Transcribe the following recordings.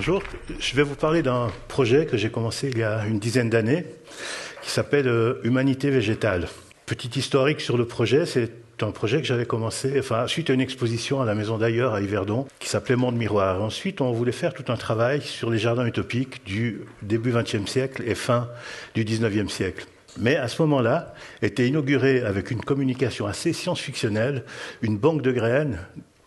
Bonjour, je vais vous parler d'un projet que j'ai commencé il y a une dizaine d'années qui s'appelle Humanité végétale. Petit historique sur le projet, c'est un projet que j'avais commencé suite à une exposition à la Maison d'Ailleurs à Yverdon qui s'appelait Monde Miroir. Ensuite, on voulait faire tout un travail sur les jardins utopiques du début XXe siècle et fin du XIXe siècle. Mais à ce moment-là, était inaugurée avec une communication assez science-fictionnelle une banque de graines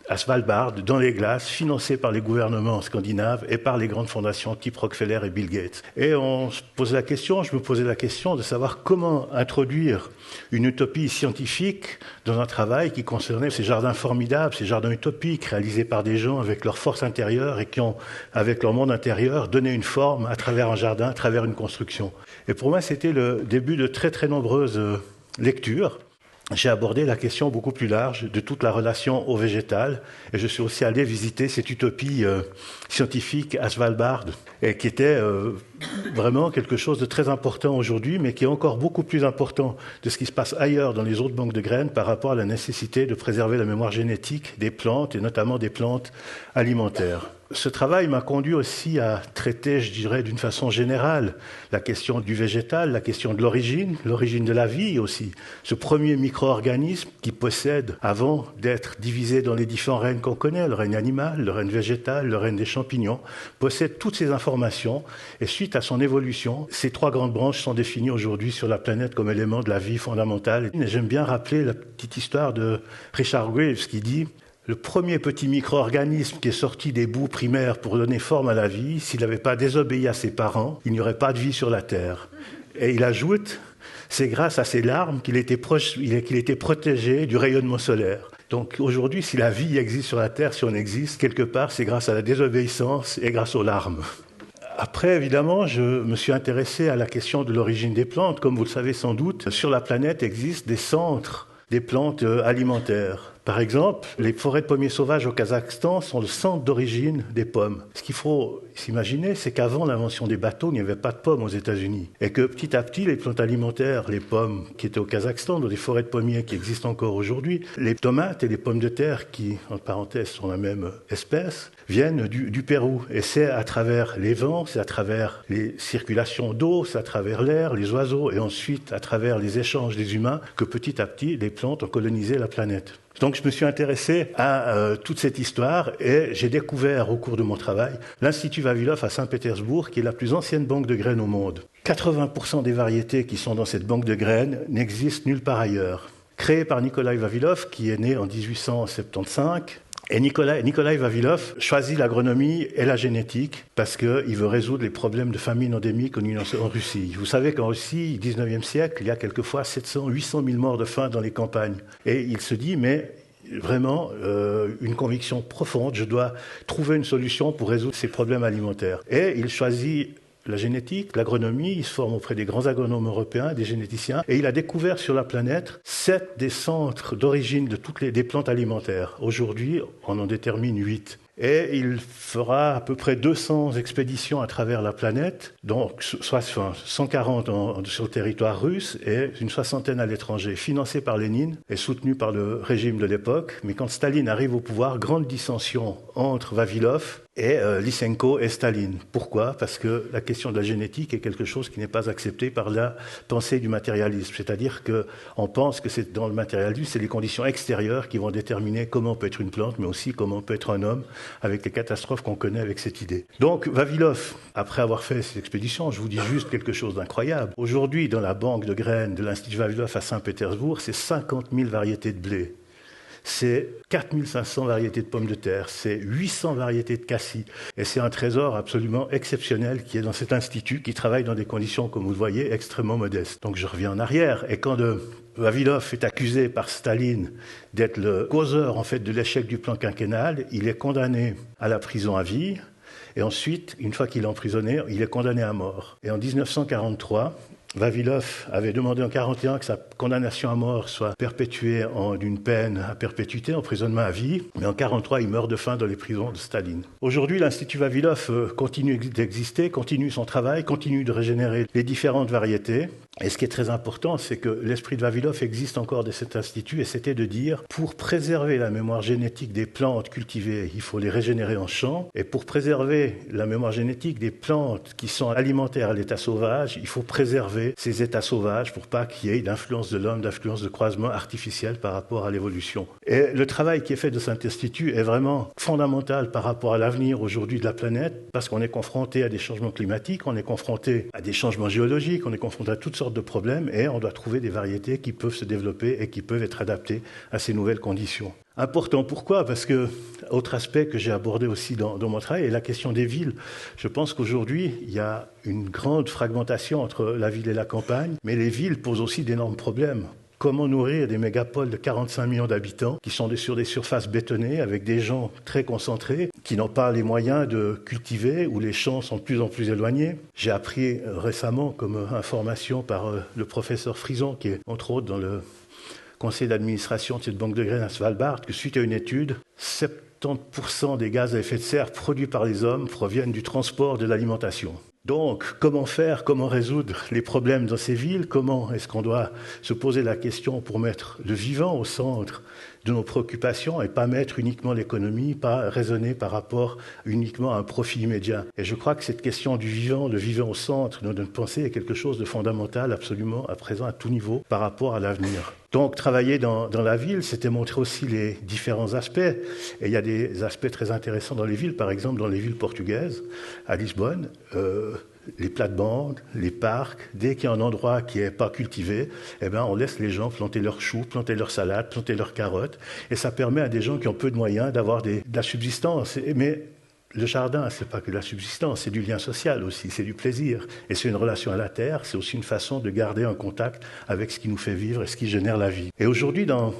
à Svalbard, dans les glaces, financée par les gouvernements scandinaves et par les grandes fondations type Rockefeller et Bill Gates. Et je me posais la question de savoir comment introduire une utopie scientifique dans un travail qui concernait ces jardins formidables, ces jardins utopiques réalisés par des gens avec leur force intérieure et qui ont, avec leur monde intérieur, donné une forme à travers un jardin, à travers une construction. Et pour moi, c'était le début de très très nombreuses lectures. J'ai abordé la question beaucoup plus large de toute la relation au végétal et je suis aussi allé visiter cette utopie scientifique à Svalbard et qui était vraiment quelque chose de très important aujourd'hui mais qui est encore beaucoup plus important de ce qui se passe ailleurs dans les autres banques de graines par rapport à la nécessité de préserver la mémoire génétique des plantes et notamment des plantes alimentaires. Ce travail m'a conduit aussi à traiter, je dirais, d'une façon générale, la question du végétal, la question de l'origine de la vie aussi. Ce premier micro-organisme qui possède, avant d'être divisé dans les différents règnes qu'on connaît, le règne animal, le règne végétal, le règne des champignons, possède toutes ces informations. Et suite à son évolution, ces trois grandes branches sont définies aujourd'hui sur la planète comme éléments de la vie fondamentale. Et j'aime bien rappeler la petite histoire de Richard Graves qui dit: le premier petit micro-organisme qui est sorti des boues primaires pour donner forme à la vie, s'il n'avait pas désobéi à ses parents, il n'y aurait pas de vie sur la Terre. Et il ajoute, c'est grâce à ses larmes qu'il était protégé du rayonnement solaire. Donc aujourd'hui, si la vie existe sur la Terre, si on existe, quelque part, c'est grâce à la désobéissance et grâce aux larmes. Après, évidemment, je me suis intéressé à la question de l'origine des plantes. Comme vous le savez sans doute, sur la planète existent des centres des plantes alimentaires. Par exemple, les forêts de pommiers sauvages au Kazakhstan sont le centre d'origine des pommes. Ce qu'il faut s'imaginer, c'est qu'avant l'invention des bateaux, il n'y avait pas de pommes aux États-Unis. Et que petit à petit, les plantes alimentaires, les pommes qui étaient au Kazakhstan, dans des forêts de pommiers qui existent encore aujourd'hui, les tomates et les pommes de terre, qui, en parenthèse, sont la même espèce, viennent du Pérou. Et c'est à travers les vents, c'est à travers les circulations d'eau, c'est à travers l'air, les oiseaux, et ensuite à travers les échanges des humains, que petit à petit, les plantes ont colonisé la planète. Donc je me suis intéressé à toute cette histoire et j'ai découvert au cours de mon travail l'Institut Vavilov à Saint-Pétersbourg, qui est la plus ancienne banque de graines au monde. 80% des variétés qui sont dans cette banque de graines n'existent nulle part ailleurs. Créée par Nikolai Vavilov, qui est né en 1875, et Nikolai Vavilov choisit l'agronomie et la génétique parce qu'il veut résoudre les problèmes de famine endémique en Russie. Vous savez qu'en Russie, au XIXe siècle, il y a quelquefois 700, 800 000 morts de faim dans les campagnes. Et il se dit, mais vraiment, une conviction profonde, je dois trouver une solution pour résoudre ces problèmes alimentaires. Et il choisit la génétique, l'agronomie, il se forme auprès des grands agronomes européens, des généticiens, et il a découvert sur la planète 7 des centres d'origine de des plantes alimentaires. Aujourd'hui, on en détermine 8. Et il fera à peu près 200 expéditions à travers la planète, donc soit 140 sur le territoire russe et une soixantaine à l'étranger, financées par Lénine et soutenues par le régime de l'époque. Mais quand Staline arrive au pouvoir, grande dissension entre Vavilov et Lysenko et Staline. Pourquoi ? Parce que la question de la génétique est quelque chose qui n'est pas accepté par la pensée du matérialisme. C'est-à-dire qu'on pense que c'est dans le matérialisme, c'est les conditions extérieures qui vont déterminer comment peut être une plante, mais aussi comment peut être un homme, avec les catastrophes qu'on connaît avec cette idée. Donc Vavilov, après avoir fait cette expédition, je vous dis juste quelque chose d'incroyable. Aujourd'hui, dans la banque de graines de l'Institut Vavilov à Saint-Pétersbourg, c'est 50 000 variétés de blé. C'est 4500 variétés de pommes de terre, c'est 800 variétés de cassis. Et c'est un trésor absolument exceptionnel qui est dans cet institut, qui travaille dans des conditions, comme vous le voyez, extrêmement modestes. Donc je reviens en arrière. Et quand Vavilov est accusé par Staline d'être le causeur en fait, de l'échec du plan quinquennal, il est condamné à la prison à vie. Et ensuite, une fois qu'il est emprisonné, il est condamné à mort. Et en 1943... Vavilov avait demandé en 1941 que sa condamnation à mort soit perpétuée d'une peine à perpétuité, emprisonnement à vie. Mais en 1943, il meurt de faim dans les prisons de Staline. Aujourd'hui, l'Institut Vavilov continue d'exister, continue son travail, continue de régénérer les différentes variétés. Et ce qui est très important, c'est que l'esprit de Vavilov existe encore de cet institut, et c'était de dire, pour préserver la mémoire génétique des plantes cultivées, il faut les régénérer en champ, et pour préserver la mémoire génétique des plantes qui sont alimentaires à l'état sauvage, il faut préserver ces états sauvages pour pas qu'il y ait d'influence de l'homme, d'influence de croisement artificiel par rapport à l'évolution. Et le travail qui est fait de cet institut est vraiment fondamental par rapport à l'avenir aujourd'hui de la planète, parce qu'on est confronté à des changements climatiques, on est confronté à des changements géologiques, on est confronté à toutes sortes de problèmes, et on doit trouver des variétés qui peuvent se développer et qui peuvent être adaptées à ces nouvelles conditions. Important, pourquoi? Parce que, autre aspect que j'ai abordé aussi dans mon travail est la question des villes. Je pense qu'aujourd'hui, il y a une grande fragmentation entre la ville et la campagne, mais les villes posent aussi d'énormes problèmes. Comment nourrir des mégapoles de 45 millions d'habitants qui sont sur des surfaces bétonnées avec des gens très concentrés qui n'ont pas les moyens de cultiver, où les champs sont de plus en plus éloignés. J'ai appris récemment comme information par le professeur Frison, qui est entre autres dans le conseil d'administration de cette banque de graines à Svalbard, que suite à une étude, 70% des gaz à effet de serre produits par les hommes proviennent du transport de l'alimentation. Donc, comment faire, comment résoudre les problèmes dans ces villes? Comment est-ce qu'on doit se poser la question pour mettre le vivant au centre de nos préoccupations et pas mettre uniquement l'économie, pas raisonner par rapport uniquement à un profit immédiat? Et je crois que cette question du vivant, le vivant au centre de notre pensée est quelque chose de fondamental absolument à présent à tout niveau par rapport à l'avenir. Donc, travailler dans la ville, c'était montrer aussi les différents aspects. Et il y a des aspects très intéressants dans les villes, par exemple dans les villes portugaises, à Lisbonne, les plates-bandes, les parcs. Dès qu'il y a un endroit qui n'est pas cultivé, eh ben, on laisse les gens planter leurs choux, planter leurs salades, planter leurs carottes. Et ça permet à des gens qui ont peu de moyens d'avoir de la subsistance. Mais le jardin, ce n'est pas que de la subsistance, c'est du lien social aussi, c'est du plaisir. Et c'est une relation à la terre, c'est aussi une façon de garder un contact avec ce qui nous fait vivre et ce qui génère la vie. Et aujourd'hui, dans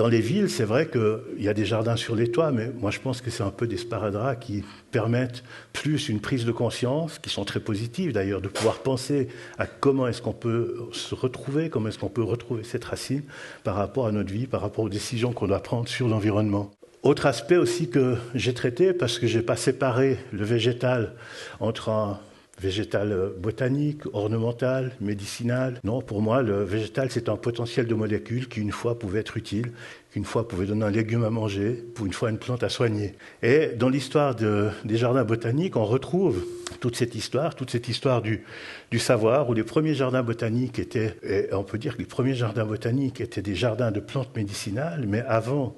les villes, c'est vrai qu'il y a des jardins sur les toits, mais moi je pense que c'est un peu des sparadraps qui permettent plus une prise de conscience, qui sont très positives d'ailleurs, de pouvoir penser à comment est-ce qu'on peut se retrouver, comment est-ce qu'on peut retrouver cette racine par rapport à notre vie, par rapport aux décisions qu'on doit prendre sur l'environnement. Autre aspect aussi que j'ai traité, parce que je n'ai pas séparé le végétal entre un végétal botanique, ornemental, médicinal. Non, pour moi, le végétal, c'est un potentiel de molécules qui, une fois, pouvait être utile, qu'une fois, pouvait donner un légume à manger, pour une fois, une plante à soigner. Et dans l'histoire des jardins botaniques, on retrouve toute cette histoire du savoir, où les premiers jardins botaniques étaient, et on peut dire que les premiers jardins botaniques étaient des jardins de plantes médicinales, mais avant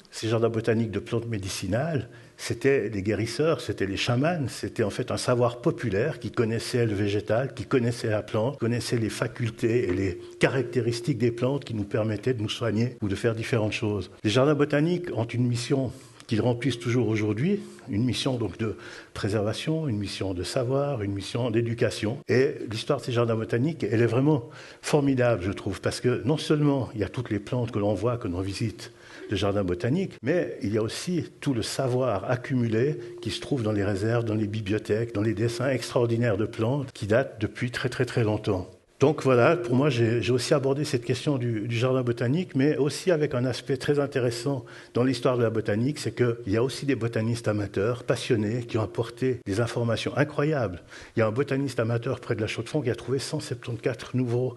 ces jardins botaniques de plantes médicinales, c'était les guérisseurs, c'était les chamans, c'était en fait un savoir populaire qui connaissait le végétal, qui connaissait la plante, connaissait les facultés et les caractéristiques des plantes qui nous permettaient de nous soigner ou de faire différentes choses. Les jardins botaniques ont une mission qu'ils remplissent toujours aujourd'hui, une mission donc de préservation, une mission de savoir, une mission d'éducation. Et l'histoire de ces jardins botaniques, elle est vraiment formidable, je trouve, parce que non seulement il y a toutes les plantes que l'on voit, que l'on visite, le jardin botanique, mais il y a aussi tout le savoir accumulé qui se trouve dans les réserves, dans les bibliothèques, dans les dessins extraordinaires de plantes qui datent depuis très très très longtemps. Donc voilà, pour moi, j'ai aussi abordé cette question du jardin botanique, mais aussi avec un aspect très intéressant dans l'histoire de la botanique, c'est qu'il y a aussi des botanistes amateurs, passionnés, qui ont apporté des informations incroyables. Il y a un botaniste amateur près de la Chaux-de-Fonds qui a trouvé 174 nouveaux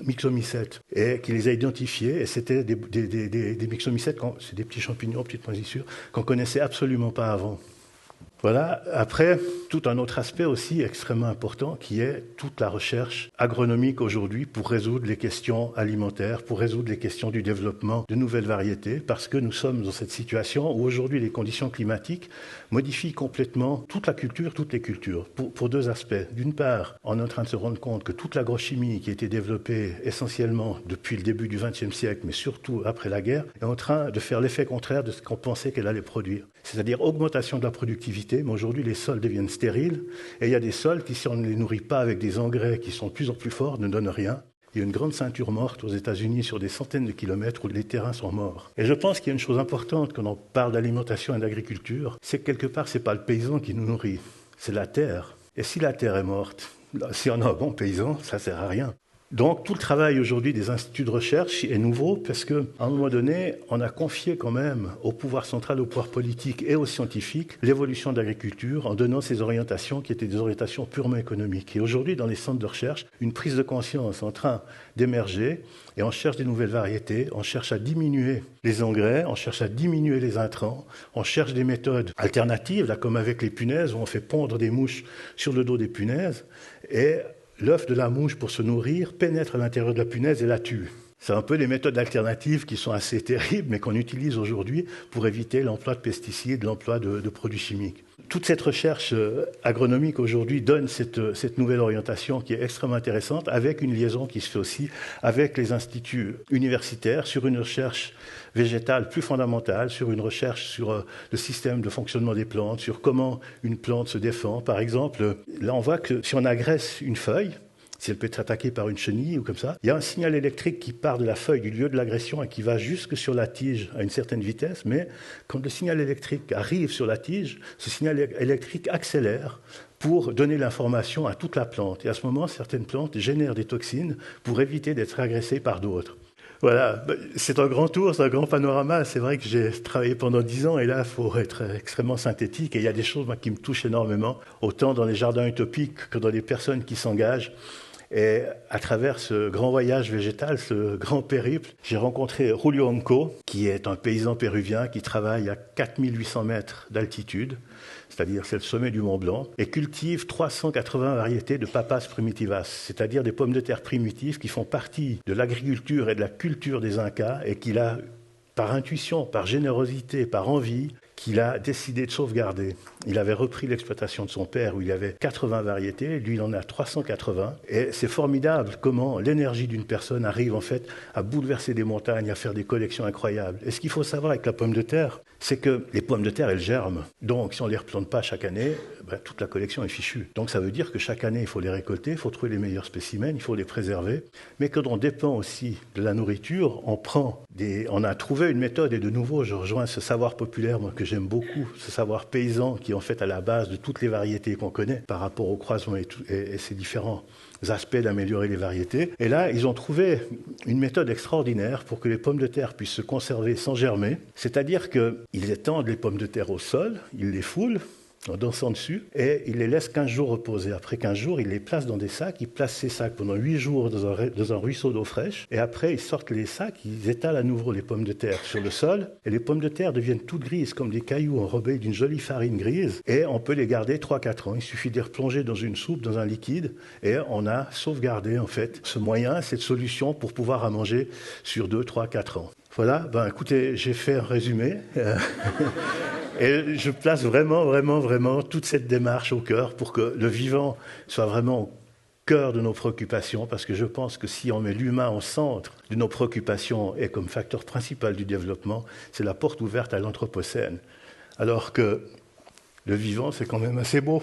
myxomycètes et qui les a identifiés. Et c'était des myxomycètes, c'est des petits champignons, petites moisissures, qu'on ne connaissait absolument pas avant. Voilà. Après, tout un autre aspect aussi extrêmement important qui est toute la recherche agronomique aujourd'hui pour résoudre les questions alimentaires, pour résoudre les questions du développement de nouvelles variétés, parce que nous sommes dans cette situation où aujourd'hui les conditions climatiques modifient complètement toute la culture, toutes les cultures, pour deux aspects. D'une part, on est en train de se rendre compte que toute l'agrochimie qui a été développée essentiellement depuis le début du XXe siècle, mais surtout après la guerre, est en train de faire l'effet contraire de ce qu'on pensait qu'elle allait produire. C'est-à-dire augmentation de la productivité, mais aujourd'hui les sols deviennent stériles, et il y a des sols qui, si on ne les nourrit pas avec des engrais qui sont de plus en plus forts, ne donnent rien. Il y a une grande ceinture morte aux États-Unis sur des centaines de kilomètres où les terrains sont morts. Et je pense qu'il y a une chose importante quand on parle d'alimentation et d'agriculture, c'est que quelque part, ce n'est pas le paysan qui nous nourrit, c'est la terre. Et si la terre est morte, si on a un bon paysan, ça ne sert à rien. Donc tout le travail aujourd'hui des instituts de recherche est nouveau parce qu'à un moment donné, on a confié quand même au pouvoir central, au pouvoir politique et aux scientifiques l'évolution de l'agriculture en donnant ces orientations qui étaient des orientations purement économiques. Et aujourd'hui, dans les centres de recherche, une prise de conscience est en train d'émerger et on cherche des nouvelles variétés, on cherche à diminuer les engrais, on cherche à diminuer les intrants, on cherche des méthodes alternatives, là, comme avec les punaises, où on fait pondre des mouches sur le dos des punaises et l'œuf de la mouche, pour se nourrir, pénètre à l'intérieur de la punaise et la tue. C'est un peu des méthodes alternatives qui sont assez terribles, mais qu'on utilise aujourd'hui pour éviter l'emploi de pesticides, l'emploi de produits chimiques. Toute cette recherche agronomique aujourd'hui donne cette nouvelle orientation qui est extrêmement intéressante, avec une liaison qui se fait aussi avec les instituts universitaires sur une recherche végétale plus fondamentale, sur une recherche sur le système de fonctionnement des plantes, sur comment une plante se défend. Par exemple, là on voit que si on agresse une feuille, si elle peut être attaquée par une chenille ou comme ça, il y a un signal électrique qui part de la feuille, du lieu de l'agression, et qui va jusque sur la tige à une certaine vitesse, mais quand le signal électrique arrive sur la tige, ce signal électrique accélère pour donner l'information à toute la plante. Et à ce moment, certaines plantes génèrent des toxines pour éviter d'être agressées par d'autres. Voilà, c'est un grand tour, c'est un grand panorama. C'est vrai que j'ai travaillé pendant 10 ans et là, il faut être extrêmement synthétique. Et il y a des choses qui me touchent énormément, autant dans les jardins utopiques que dans les personnes qui s'engagent. Et à travers ce grand voyage végétal, ce grand périple, j'ai rencontré Julio Onco, qui est un paysan péruvien qui travaille à 4800 mètres d'altitude, c'est-à-dire c'est le sommet du Mont Blanc, et cultive 380 variétés de papas primitivas, c'est-à-dire des pommes de terre primitives qui font partie de l'agriculture et de la culture des Incas et qu'il a, par intuition, par générosité, par envie, qu'il a décidé de sauvegarder. Il avait repris l'exploitation de son père où il y avait 80 variétés, lui il en a 380. Et c'est formidable comment l'énergie d'une personne arrive en fait à bouleverser des montagnes, à faire des collections incroyables. Et ce qu'il faut savoir avec la pomme de terre, c'est que les pommes de terre, elles germent. Donc si on ne les replante pas chaque année, toute la collection est fichue. Donc ça veut dire que chaque année, il faut les récolter, il faut trouver les meilleurs spécimens, il faut les préserver. Mais quand on dépend aussi de la nourriture, on a trouvé une méthode, et de nouveau, je rejoins ce savoir populaire, moi, que j'aime beaucoup, ce savoir paysan qui est en fait à la base de toutes les variétés qu'on connaît par rapport au croisement et ces différents aspects d'améliorer les variétés. Et là, ils ont trouvé une méthode extraordinaire pour que les pommes de terre puissent se conserver sans germer. C'est-à-dire qu'ils étendent les pommes de terre au sol, ils les foulent en dansant dessus, et ils les laissent 15 jours reposer. Après 15 jours, ils les placent dans des sacs, ils placent ces sacs pendant 8 jours dans un ruisseau d'eau fraîche, et après ils sortent les sacs, ils étalent à nouveau les pommes de terre sur le sol, et les pommes de terre deviennent toutes grises, comme des cailloux enrobés d'une jolie farine grise, et on peut les garder 3-4 ans. Il suffit de les replonger dans une soupe, dans un liquide, et on a sauvegardé en fait ce moyen, cette solution pour pouvoir en manger sur 2, 3, 4 ans. Voilà, écoutez, j'ai fait un résumé. Et je place vraiment toute cette démarche au cœur pour que le vivant soit vraiment au cœur de nos préoccupations, parce que je pense que si on met l'humain au centre de nos préoccupations et comme facteur principal du développement, c'est la porte ouverte à l'anthropocène. Alors que le vivant, c'est quand même assez beau.